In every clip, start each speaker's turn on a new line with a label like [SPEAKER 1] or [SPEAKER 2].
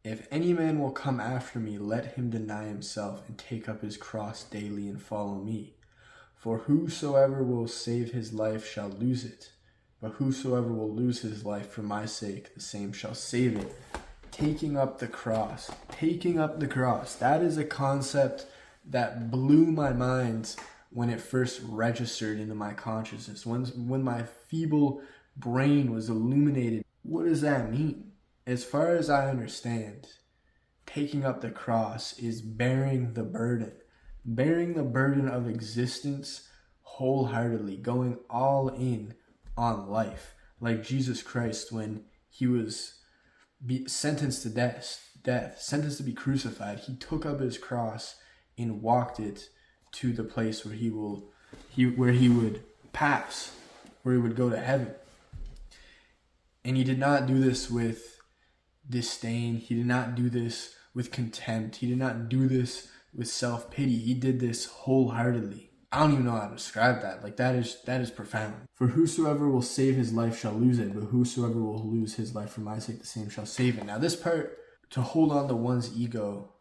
[SPEAKER 1] If any man will come after me, let him deny himself and take up his cross daily and follow me. For whosoever will save his life shall lose it, but whosoever will lose his life for my sake, the same shall save it. Taking up the cross. Taking up the cross. That is a concept that blew my mind when it first registered into my consciousness. When my feeble brain was illuminated. What does that mean? As far as I understand, taking up the cross is bearing the burden. Bearing the burden of existence wholeheartedly, going all in on life. Like Jesus Christ when he was sentenced to death, sentenced to be crucified, he took up his cross and walked it to the place where he would pass, where he would go to heaven. And he did not do this with disdain. He did not do this with contempt. He did not do this with self-pity. He did this wholeheartedly. I don't even know how to describe that. Like that is profound. For whosoever will save his life shall lose it, but whosoever will lose his life for my sake, the same shall save it. Now this part, to hold on to one's ego,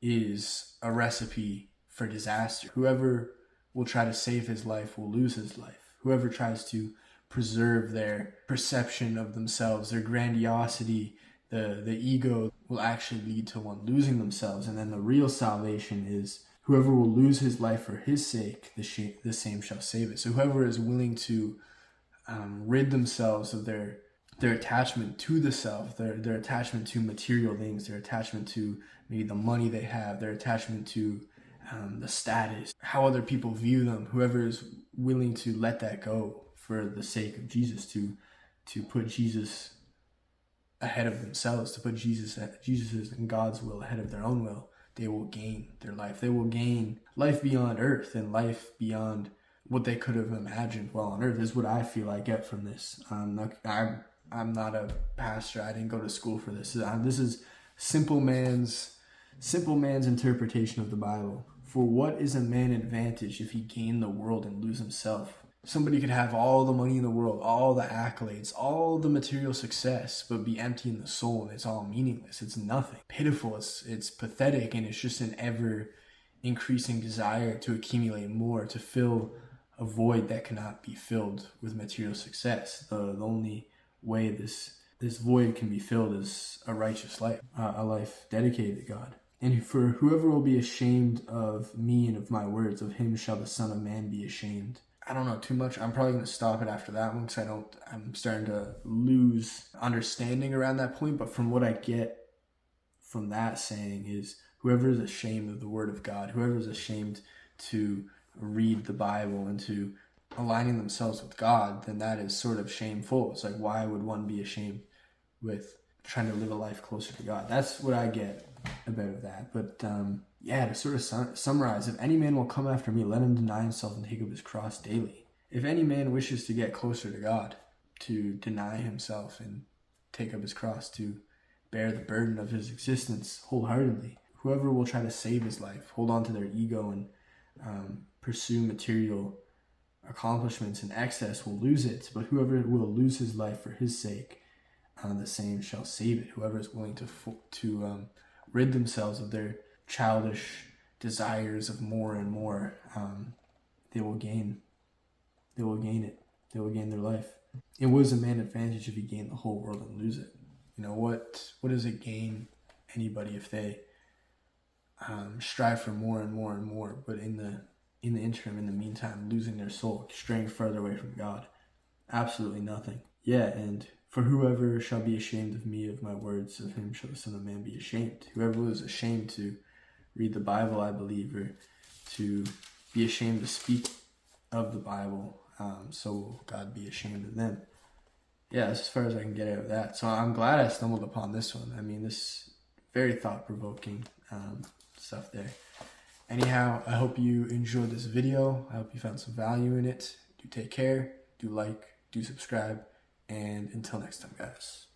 [SPEAKER 1] is a recipe for disaster. Whoever will try to save his life will lose his life. Whoever tries to preserve their perception of themselves, their grandiosity, the ego, will actually lead to one losing themselves. And then the real salvation is whoever will lose his life for his sake, the same shall save it. So whoever is willing to rid themselves of their attachment to the self, their attachment to material things, their attachment to maybe the money they have, their attachment to the status, how other people view them, whoever is willing to let that go for the sake of Jesus, to put Jesus ahead of themselves, to put Jesus and God's will ahead of their own will, they will gain their life. They will gain life beyond earth and life beyond what they could have imagined while on earth, is what I feel I get from this. I'm not a pastor. I didn't go to school for this. This is simple man's interpretation of the Bible. For what is a man advantage if he gain the world and lose himself? Somebody could have all the money in the world, all the accolades, all the material success, but be empty in the soul, and it's all meaningless. It's nothing. Pitiful, it's pathetic, and it's just an ever increasing desire to accumulate more, to fill a void that cannot be filled with material success. The only way this void can be filled is a righteous life, a life dedicated to God. And for whoever will be ashamed of me and of my words, of him shall the Son of Man be ashamed. I don't know too much. I'm probably going to stop it after that one because I'm starting to lose understanding around that point. But from what I get from that saying is whoever is ashamed of the word of God, whoever is ashamed to read the Bible and to aligning themselves with God, then that is sort of shameful. It's like, why would one be ashamed with trying to live a life closer to God? That's what I get a bit of that. But to sort of summarize, if any man will come after me, let him deny himself and take up his cross daily. If any man wishes to get closer to God, to deny himself and take up his cross, to bear the burden of his existence wholeheartedly. Whoever will try to save his life, hold on to their ego and pursue material accomplishments in excess will lose it. But whoever will lose his life for his sake, the same shall save it. Whoever is willing to rid themselves of their childish desires of more and more, they will gain it. They will gain their life. It was a man advantage if he gained the whole world and lose it. You know, what does it gain anybody if they strive for more and more and more, but in the interim, in the meantime, losing their soul, straying further away from God? Absolutely nothing. Yeah, and for whoever shall be ashamed of me, of my words, of him shall the Son of Man be ashamed. Whoever was ashamed to read the Bible, I believe, or to be ashamed to speak of the Bible, so will God be ashamed of them. Yeah, that's as far as I can get out of that. So I'm glad I stumbled upon this one. I mean, this very thought-provoking stuff there. Anyhow, I hope you enjoyed this video. I hope you found some value in it. Do take care, do like, do subscribe, and until next time, guys.